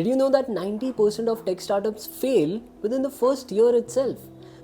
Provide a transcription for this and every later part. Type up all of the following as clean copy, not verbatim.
Did you know that 90% of tech startups fail within the first year itself?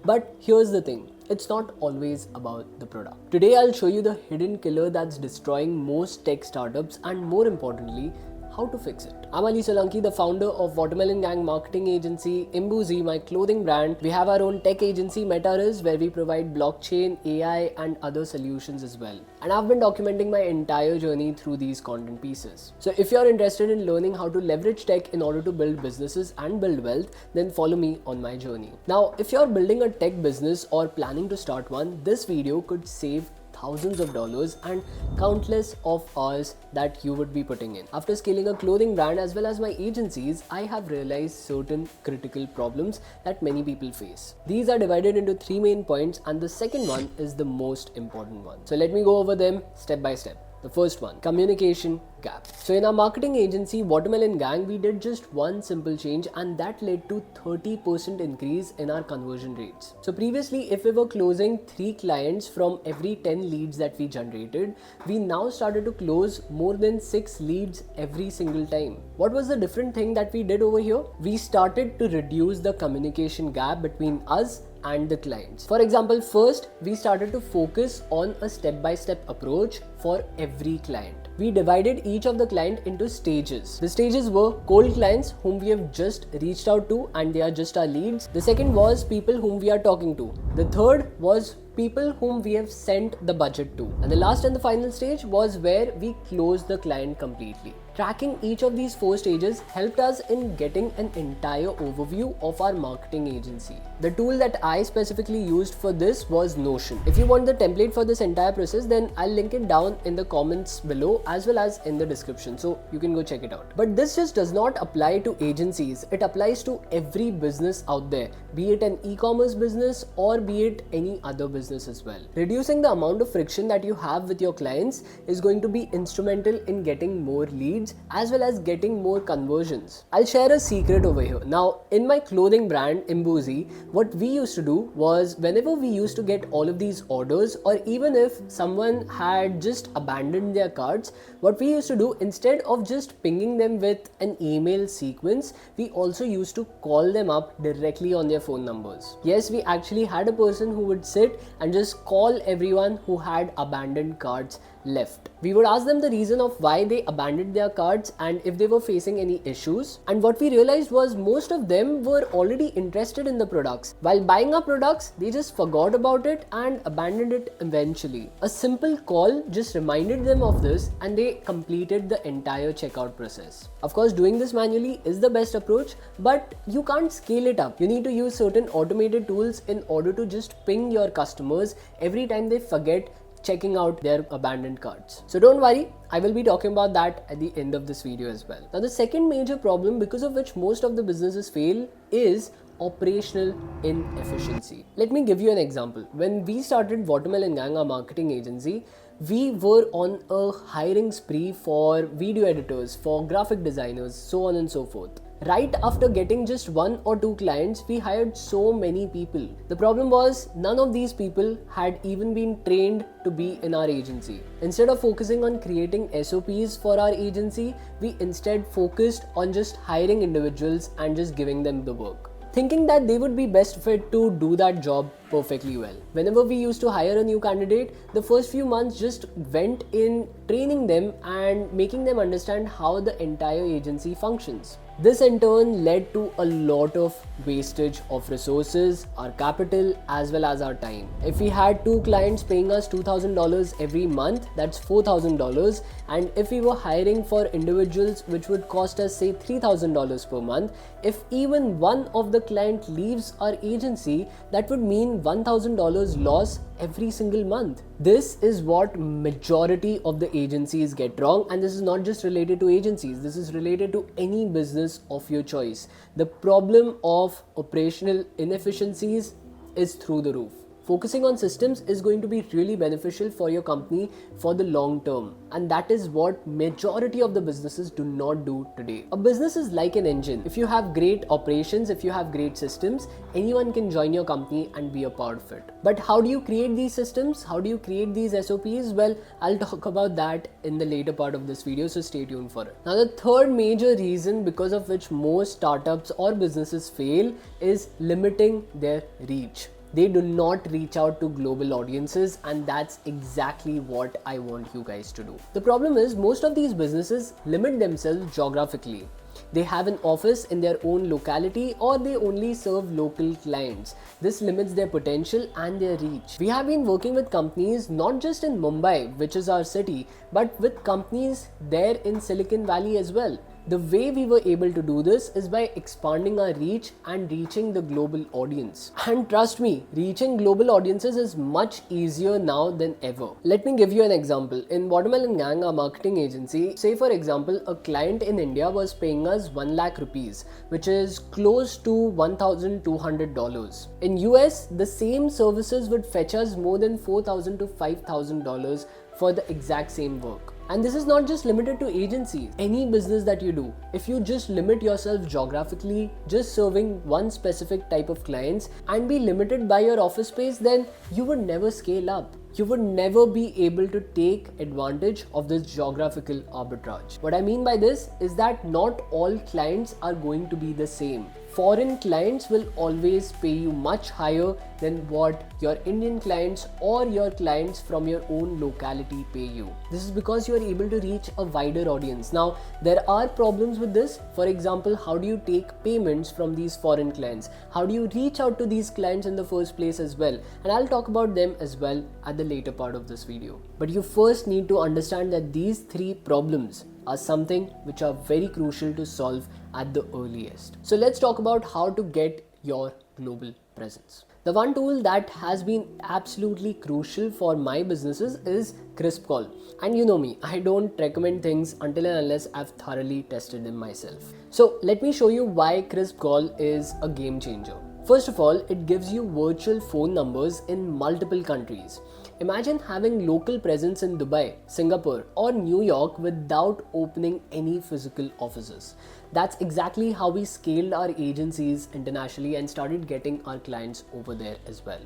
But here's the thing. It's not always about the product. Today I'll show you the hidden killer that's destroying most tech startups and more importantly, how to fix it. I'm Ali Solanki, the founder of Watermelon Gang marketing agency, Imbuzi, my clothing brand. We have our own tech agency, MetaRiz, where we provide blockchain, AI and other solutions as well. And I've been documenting my entire journey through these content pieces. So if you're interested in learning how to leverage tech in order to build businesses and build wealth, then follow me on my journey. Now, if you're building a tech business or planning to start one, this video could save thousands of dollars and countless of hours that you would be putting in. After scaling a clothing brand as well as my agencies, I have realized certain critical problems that many people face. These are divided into 3 main points and the second one is the most important one. So let me go over them step by step. The first one, communication gap. So in our marketing agency, Watermelon Gang, we did just one simple change and that led to 30% increase in our conversion rates. So previously, if we were closing 3 clients from every 10 leads that we generated, we now started to close more than 6 leads every single time. What was the different thing that we did over here? We started to reduce the communication gap between us and the clients. For example, first we started to focus on a step-by-step approach for every client. We divided each of the client into stages. The stages were cold clients whom we have just reached out to and they are just our leads. The second was people whom we are talking to. The third was people whom we have sent the budget to. And the last and the final stage was where we closed the client completely. Tracking each of these 4 stages helped us in getting an entire overview of our marketing agency. The tool that I specifically used for this was Notion. If you want the template for this entire process, then I'll link it down in the comments below as well as in the description, so you can go check it out. But this just does not apply to agencies. It applies to every business out there, be it an e-commerce business or be it any other business as well. Reducing the amount of friction that you have with your clients is going to be instrumental in getting more leads as well as getting more conversions. I'll share a secret over here. Now, in my clothing brand, Imbuzi, what we used to do was whenever we used to get all of these orders or even if someone had just abandoned their carts, what we used to do instead of just pinging them with an email sequence, we also used to call them up directly on their phone numbers. Yes, we actually had a person who would sit and just call everyone who had abandoned carts left. We would ask them the reason of why they abandoned their carts and if they were facing any issues. And what we realized was most of them were already interested in the products. While buying our products, they just forgot about it and abandoned it eventually. A simple call just reminded them of this and they completed the entire checkout process. Of course, doing this manually is the best approach, but you can't scale it up. You need to use certain automated tools in order to just ping your customers every time they forget checking out their abandoned carts. So don't worry, I will be talking about that at the end of this video as well. Now the second major problem because of which most of the businesses fail is operational inefficiency. Let me give you an example. When we started Watermelon Gang, our marketing agency, we were on a hiring spree for video editors, for graphic designers, so on and so forth. Right after getting just 1 or 2 clients, we hired so many people. The problem was none of these people had even been trained to be in our agency. Instead of focusing on creating SOPs for our agency, we instead focused on just hiring individuals and just giving them the work, thinking that they would be best fit to do that job perfectly well. Whenever we used to hire a new candidate, the first few months just went in training them and making them understand how the entire agency functions. This in turn led to a lot of wastage of resources, our capital as well as our time. If we had 2 clients paying us $2,000 every month, that's $4,000, and if we were hiring for individuals which would cost us say $3,000 per month, if even one of the client leaves our agency, that would mean $1,000 loss every single month. This is what majority of the agencies get wrong, and this is not just related to agencies, this is related to any business of your choice. The problem of operational inefficiencies is through the roof. Focusing on systems is going to be really beneficial for your company for the long term, and that is what majority of the businesses do not do today. A business is like an engine. If you have great operations, if you have great systems, anyone can join your company and be a part of it. But how do you create these systems? How do you create these SOPs? Well, I'll talk about that in the later part of this video, so stay tuned for it. Now, the third major reason because of which most startups or businesses fail is limiting their reach. They do not reach out to global audiences, and that's exactly what I want you guys to do. The problem is most of these businesses limit themselves geographically. They have an office in their own locality, or they only serve local clients. This limits their potential and their reach. We have been working with companies not just in Mumbai, which is our city, but with companies there in Silicon Valley as well. The way we were able to do this is by expanding our reach and reaching the global audience. And trust me, reaching global audiences is much easier now than ever. Let me give you an example. In Watermelon Gang, our marketing agency, say for example, a client in India was paying us 1 lakh rupees, which is close to $1,200. In US, the same services would fetch us more than $4,000 to $5,000 for the exact same work. And this is not just limited to agencies. Any business that you do, if you just limit yourself geographically, just serving one specific type of clients and be limited by your office space, then you would never scale up. You would never be able to take advantage of this geographical arbitrage. What I mean by this is that not all clients are going to be the same. Foreign clients will always pay you much higher than what your Indian clients or your clients from your own locality pay you. This is because you are able to reach a wider audience. Now, there are problems with this. For example, how do you take payments from these foreign clients? How do you reach out to these clients in the first place as well? And I'll talk about them as well at the later part of this video. But you first need to understand that these three problems are something which are very crucial to solve at the earliest. So let's talk about how to get your global presence. The one tool that has been absolutely crucial for my businesses is Crispcall. And you know me, I don't recommend things until and unless I've thoroughly tested them myself. So let me show you why Crispcall is a game changer. First of all, it gives you virtual phone numbers in multiple countries. Imagine having local presence in Dubai, Singapore, or New York without opening any physical offices. That's exactly how we scaled our agencies internationally and started getting our clients over there as well.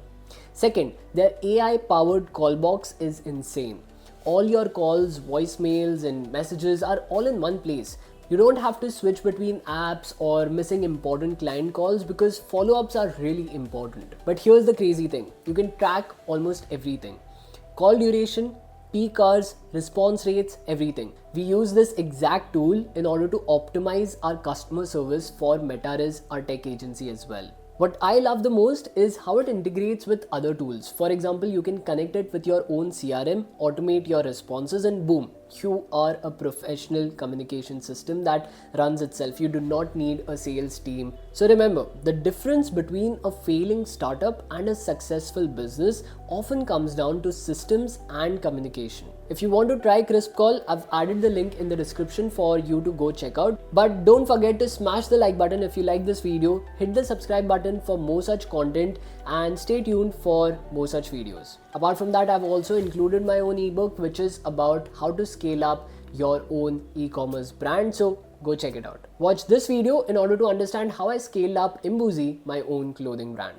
Second, their AI-powered call box is insane. All your calls, voicemails, and messages are all in one place. You don't have to switch between apps or missing important client calls because follow-ups are really important. But here's the crazy thing. You can track almost everything. Call duration, peak hours, response rates, everything. We use this exact tool in order to optimize our customer service for Metares, our tech agency as well. What I love the most is how it integrates with other tools. For example, you can connect it with your own CRM, automate your responses, and boom, you are a professional communication system that runs itself. You do not need a sales team. So remember, the difference between a failing startup and a successful business often comes down to systems and communication. If you want to try Crispcall, I've added the link in the description for you to go check out. But don't forget to smash the like button if you like this video, hit the subscribe button for more such content, and stay tuned for more such videos. Apart from that, I've also included my own ebook which is about how to scale up your own e-commerce brand, so go check it out. Watch this video in order to understand how I scaled up Imboozy, my own clothing brand.